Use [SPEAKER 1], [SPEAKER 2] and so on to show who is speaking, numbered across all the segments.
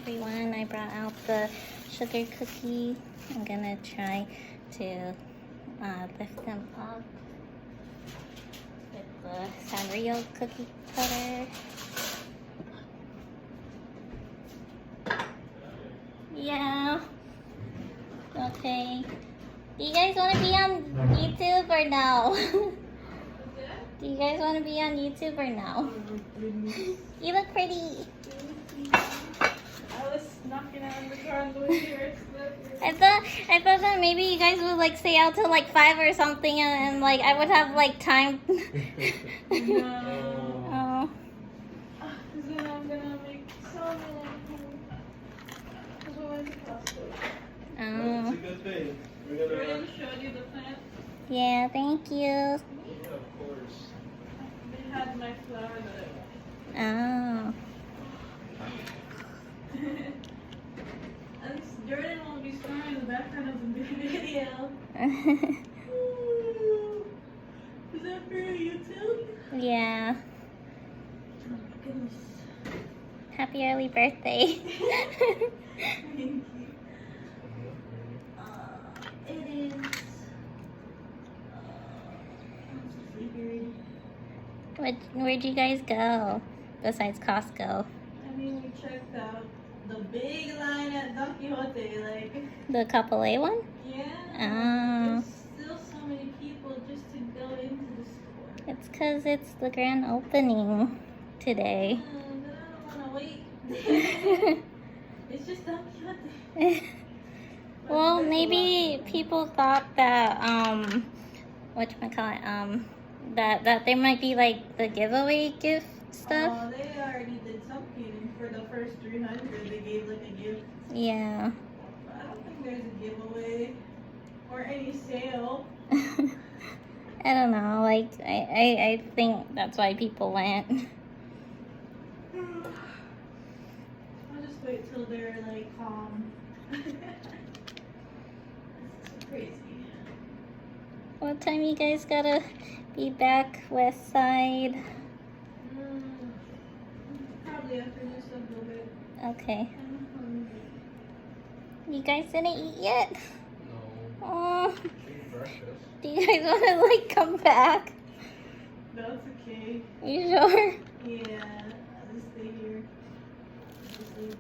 [SPEAKER 1] everyone. I brought out the sugar cookie. I'm gonna try to lift them up with the Sanrio cookie cutter. Yeah. Okay. Do you guys want to be on YouTube or no? Do you guys want to be on YouTube or no? You look pretty.
[SPEAKER 2] I was knocking on the car on the way here.
[SPEAKER 1] I thought that maybe you guys would like stay out till like 5 or something, and like I would have like time.
[SPEAKER 2] No.
[SPEAKER 1] Oh.
[SPEAKER 2] Because then I'm gonna make so many. That's what I supposed to.
[SPEAKER 1] Oh.
[SPEAKER 3] It's a good thing. We're gonna.
[SPEAKER 2] Jordan showed you the plant.
[SPEAKER 1] Yeah, thank you.
[SPEAKER 3] Yeah, of course.
[SPEAKER 2] They had my flower that I
[SPEAKER 1] Oh.
[SPEAKER 2] wanted. And Jordan won't be snoring in the background of the video. Ooh. Is that for YouTube?
[SPEAKER 1] Yeah.
[SPEAKER 2] Oh my goodness.
[SPEAKER 1] Happy early birthday.
[SPEAKER 2] Thank you. It is.
[SPEAKER 1] Where'd you guys go besides Costco?
[SPEAKER 2] I mean, we checked out the big line at Don Quixote, like.
[SPEAKER 1] The couple A one?
[SPEAKER 2] Yeah.
[SPEAKER 1] Oh.
[SPEAKER 2] There's still so many people just to go into the store.
[SPEAKER 1] It's because it's the grand opening today.
[SPEAKER 2] But I don't want to wait. It's just Don Quixote.
[SPEAKER 1] Well, maybe people thought that whatchamacallit, that there might be like the giveaway gift stuff.
[SPEAKER 2] Oh, they already did something for the first 300. They gave like a gift.
[SPEAKER 1] Yeah.
[SPEAKER 2] But I don't think there's a giveaway or any sale.
[SPEAKER 1] I don't know. Like I think that's why people went.
[SPEAKER 2] I'll just wait till they're like calm. It's so crazy.
[SPEAKER 1] What time you guys gotta be back west side?
[SPEAKER 2] Probably after this a little bit.
[SPEAKER 1] Okay.
[SPEAKER 2] I'm hungry.
[SPEAKER 1] You guys didn't eat yet?
[SPEAKER 3] No.
[SPEAKER 1] Oh.
[SPEAKER 3] Eat breakfast.
[SPEAKER 1] Do you guys want to like come back?
[SPEAKER 2] That's okay.
[SPEAKER 1] You sure?
[SPEAKER 2] Yeah, I'll just stay here. Just sleep.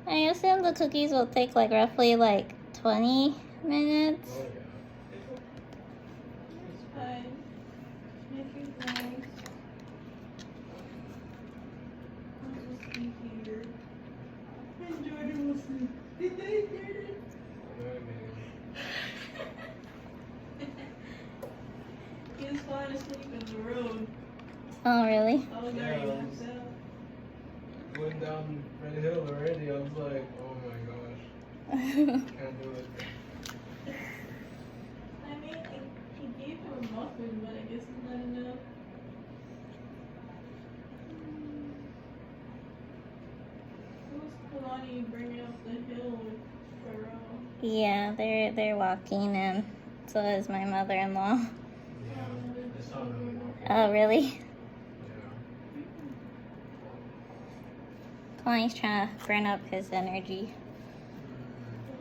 [SPEAKER 1] I assume the cookies will take like roughly like 20 minutes.
[SPEAKER 3] Oh yeah.
[SPEAKER 2] It's fine. Make it nice. I'll just be here. And Jordan will sleep. Good night, Jordan. He was falling asleep in the road.
[SPEAKER 1] Oh, really?
[SPEAKER 2] I was
[SPEAKER 3] Yeah,
[SPEAKER 2] already
[SPEAKER 3] I was-
[SPEAKER 2] knocked out.
[SPEAKER 3] Went down Red Hill already. I was like, oh my gosh, can't do it.
[SPEAKER 2] I mean, he gave him a muffin, but I guess it's not enough. Who's Kalani bringing up the hill with Pharrell?
[SPEAKER 1] Yeah, they're walking, and so is my mother-in-law.
[SPEAKER 3] Yeah, it's not really working.
[SPEAKER 1] Oh, really?
[SPEAKER 3] Yeah.
[SPEAKER 1] Kalani's trying to burn up his energy.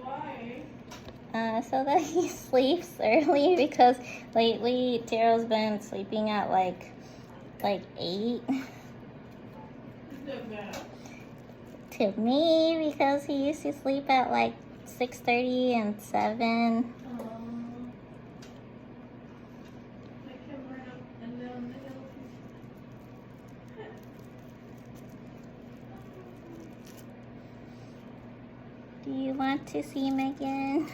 [SPEAKER 2] Why?
[SPEAKER 1] So that he sleeps early, because lately Taro's been sleeping at like 8.
[SPEAKER 2] Is that bad?
[SPEAKER 1] To me, because he used to sleep at like 6:30 and 7.
[SPEAKER 2] Make him run up and down the hill.
[SPEAKER 1] Do you want to see him again?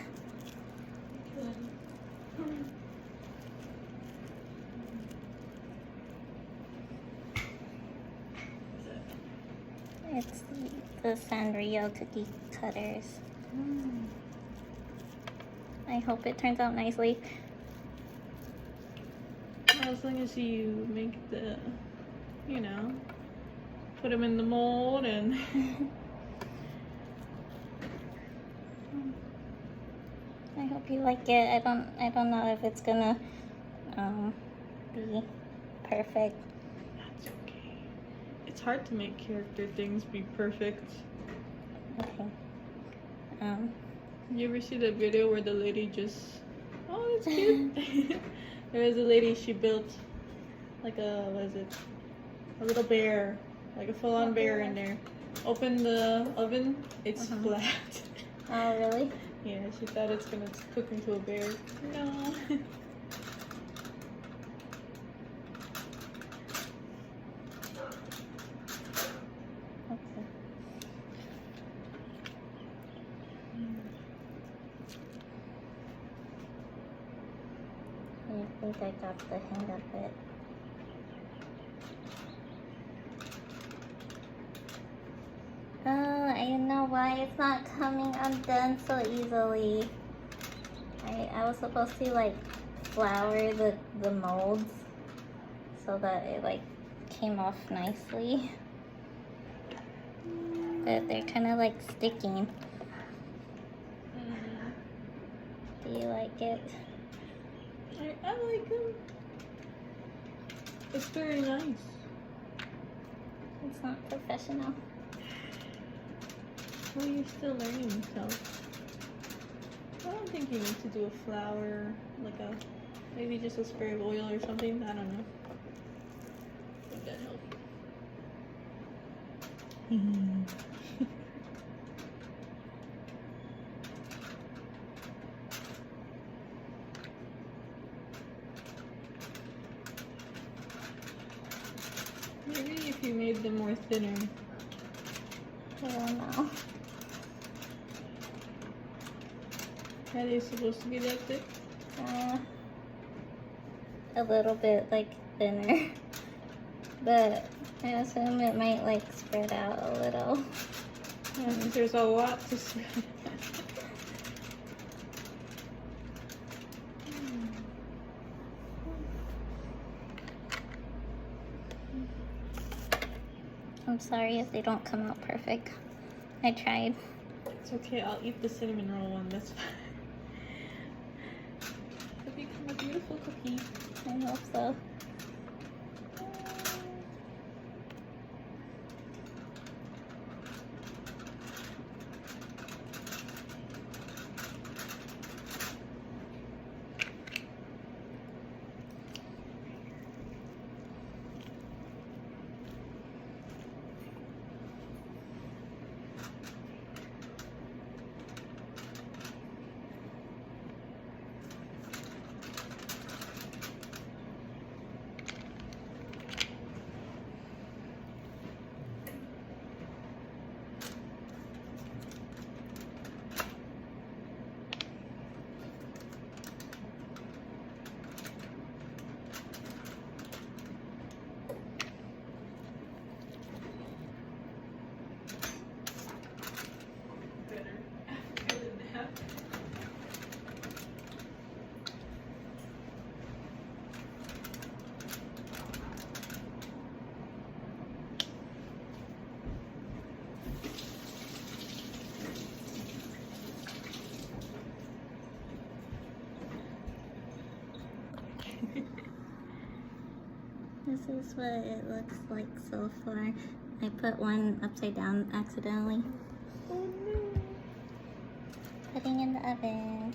[SPEAKER 1] It's the Sanrio cookie cutters. I hope it turns out nicely.
[SPEAKER 2] As long as you make the, put them in the mold and.
[SPEAKER 1] I hope you like it. I don't know if it's gonna be perfect.
[SPEAKER 2] That's okay. It's hard to make character things be perfect.
[SPEAKER 1] Okay.
[SPEAKER 2] You ever see the video where the lady just... Oh, that's cute. There was a lady, she built like a, what is it? A little bear. Like a full-on bear in there. Open the oven, it's flat.
[SPEAKER 1] Oh, really?
[SPEAKER 2] Yeah, she thought it's gonna cook into a bear. No.
[SPEAKER 1] Okay. I think I got the hang of it. Oh, I know why it's not coming undone so easily. I was supposed to like flour the molds so that it like came off nicely. But they're kind of like sticking. Do you like it?
[SPEAKER 2] I like them. It's very nice.
[SPEAKER 1] It's not professional.
[SPEAKER 2] Well, you're still learning, so I don't think you need to do a flour, like a, maybe just a spray of oil or something. I don't know. Would that help? Maybe if you made them more thinner.
[SPEAKER 1] I don't know.
[SPEAKER 2] Are they supposed to be that thick?
[SPEAKER 1] A little bit like thinner. But I assume it might like spread out a little.
[SPEAKER 2] Yeah, there's a lot to say.
[SPEAKER 1] I'm sorry if they don't come out perfect. I tried.
[SPEAKER 2] It's okay, I'll eat the cinnamon roll one, that's fine. It'll become a beautiful cookie.
[SPEAKER 1] I hope so. This is what it looks like so far. I put one upside down accidentally.
[SPEAKER 2] Oh no.
[SPEAKER 1] Putting in the oven.